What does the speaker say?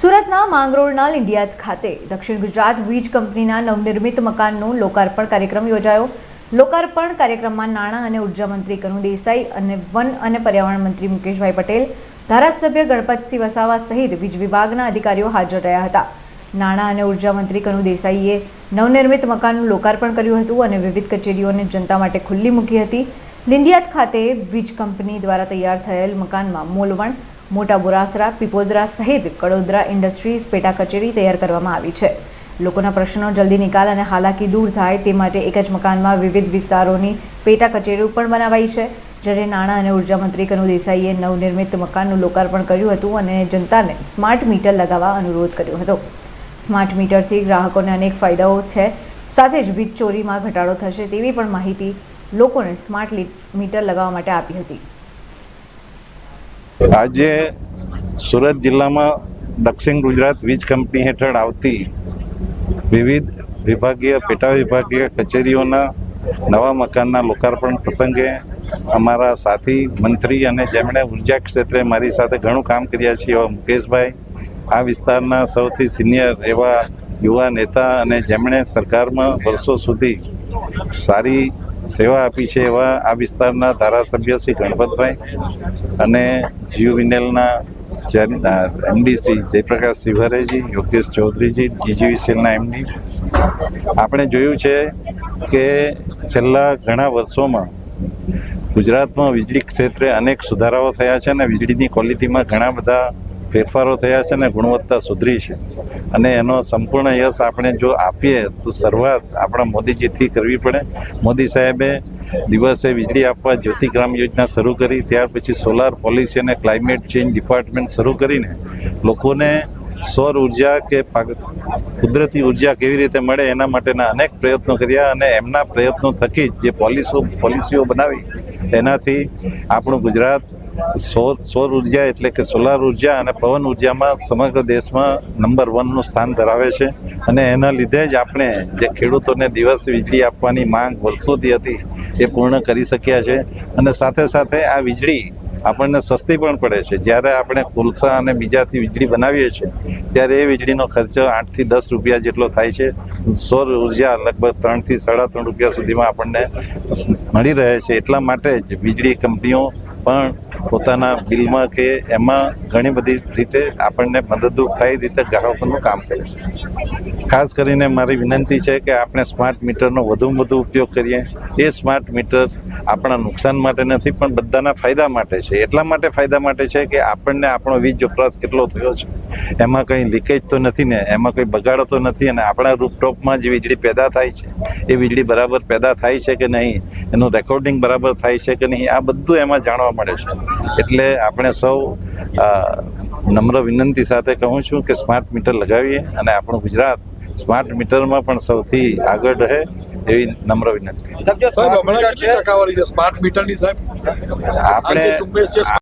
સુરતના માંગરોળના લિંડિયાત ખાતે દક્ષિણ ગુજરાત વીજ કંપનીના નવનિર્મિત મકાનનું લોકાર્પણ કાર્યક્રમ યોજાયો. લોકાર્પણ કાર્યક્રમમાં નાણાં અને ઉર્જા મંત્રી કનુ દેસાઈ અને વન અને પર્યાવરણ મંત્રી મુકેશભાઈ પટેલ, ધારાસભ્ય ગણપતસિંહ વસાવા સહિત વીજ વિભાગના અધિકારીઓ હાજર રહ્યા હતા. નાણાં અને ઉર્જા મંત્રી કનુ દેસાઈએ નવનિર્મિત મકાનનું લોકાર્પણ કર્યું હતું અને વિવિધ કચેરીઓને જનતા માટે ખુલ્લી મૂકી હતી. લિંડિયાત ખાતે વીજ કંપની દ્વારા તૈયાર થયેલ મકાનમાં મોલવણ, મોટા બોરાસરા, પીપોદરા સહિત કડોદરા ઇન્ડસ્ટ્રીઝ પેટા કચેરી તૈયાર કરવામાં આવી છે. લોકોના પ્રશ્નો જલ્દી નિકાલ અને હાલાકી દૂર થાય તે માટે એક જ મકાનમાં વિવિધ વિસ્તારોની પેટા કચેરીઓ પણ બનાવાઈ છે. જ્યારે નાણાં અને ઉર્જા મંત્રી કનુ દેસાઈએ નવનિર્મિત મકાનનું લોકાર્પણ કર્યું હતું અને જનતાને સ્માર્ટ મીટર લગાવવા અનુરોધ કર્યો હતો. સ્માર્ટ મીટરથી ગ્રાહકોને અનેક ફાયદાઓ છે, સાથે જ વીજ ચોરીમાં ઘટાડો થશે તેવી પણ માહિતી લોકોને સ્માર્ટ મીટર લગાવવા માટે આપી હતી. આજે સુરત જિલ્લામાં દક્ષિણ ગુજરાત વીજ કંપની હેઠળ આવતી વિવિધ વિભાગીય પેટા વિભાગીય કચેરીઓના નવા મકાનના લોકાર્પણ પ્રસંગે અમારા સાથી મંત્રી અને જેમણે ઉર્જા ક્ષેત્રે મારી સાથે ઘણું કામ કર્યા છે એવા મુકેશભાઈ, આ વિસ્તારના સૌથી સિનિયર એવા યુવા નેતા અને જેમણે સરકારમાં વર્ષો સુધી સારી સેવા આપી છે એવા આ વિસ્તારના ધારાસભ્ય શ્રી ગણપતભાઈ અને જીયુવીએનએલના એમડી શ્રી જયપ્રકાશ શિવહરેજી, યોગેશ ચૌધરીજી, જીજીવીસીએલના એમડી. આપણે જોયું છે કે છેલ્લા ઘણા વર્ષોમાં ગુજરાતમાં વીજળી ક્ષેત્રે અનેક સુધારાઓ થયા છે અને વીજળીની ક્વોલિટીમાં ઘણા બધા ફેરફારો થયા છે અને ગુણવત્તા સુધરી છે. અને એનો સંપૂર્ણ યશ આપણે જો આપીએ તો શરૂઆત આપણા મોદીજીથી કરવી પડે. મોદી સાહેબે દિવસે વીજળી આપવા જ્યોતિગ્રામ યોજના શરૂ કરી, ત્યાર પછી સોલાર પોલિસી અને ક્લાઇમેટ ચેન્જ ડિપાર્ટમેન્ટ શરૂ કરીને લોકોને સૌર ઉર્જા કે કુદરતી ઉર્જા કેવી રીતે મળે એના માટેના અનેક પ્રયત્નો કર્યા અને એમના પ્રયત્નો થકી જે પોલિસીઓ બનાવી એનાથી આપણું ગુજરાત સૌર ઉર્જા એટલે કે સોલાર ઉર્જા અને પવન ઉર્જામાં સમગ્ર દેશમાં નંબર 1નું સ્થાન ધરાવે છે. અને એના લીધે જ આપણે જે ખેડૂતોને દિવસે વીજળી આપવાની માંગ વર્ષોથી હતી એ પૂર્ણ કરી શક્યા છે. અને સાથે સાથે આ વીજળી આપણને સસ્તી પણ પડે છે. જ્યારે આપણે કોલસા અને બીજાથી વીજળી બનાવીએ છીએ ત્યારે એ વીજળીનો ખર્ચો 8 થી 10 રૂપિયા જેટલો થાય છે. સૌર ઉર્જા લગભગ 3 થી 3.5 રૂપિયા સુધીમાં આપણને મળી રહે છે. એટલા માટે જ વીજળી કંપનીઓ પણ પોતાના બિલમાં કે એમાં ઘણી બધી રીતે આપણને મદદરૂપ થાય રીતે ગ્રાહકોનું કામ કરે. ખાસ કરીને મારી વિનંતી છે કે આપણે સ્માર્ટ મીટરનો વધુમાં વધુ ઉપયોગ કરીએ. એ સ્માર્ટ મીટર આપણા નુકસાન માટે નથી પણ બધાના ફાયદા માટે છે. એટલા માટે ફાયદા માટે છે કે આપણને આપણો વીજ વપરાશ કેટલો થયો છે, એમાં કંઈ લીકેજ તો નથી ને, એમાં કંઈ બગાડો તો નથી, અને આપણા રૂફટોપમાં જે વીજળી પેદા થાય છે એ વીજળી બરાબર પેદા થાય છે કે નહીં, એનું રેકોર્ડિંગ બરાબર થાય છે કે નહીં, આ બધું એમાં જાણવા મળે છે. એટલે આપણે સૌ નમ્ર વિનંતી સાથે કહું છું કે સ્માર્ટ મીટર લગાવીએ અને આપણું ગુજરાત સ્માર્ટ મીટરમાં પણ સૌથી આગળ રહે એવી નમ્ર વિનંતી. સાહેબ, હમણાં કેટલી ટકાવારી છે સ્માર્ટ મીટરની સાહેબ? આપણે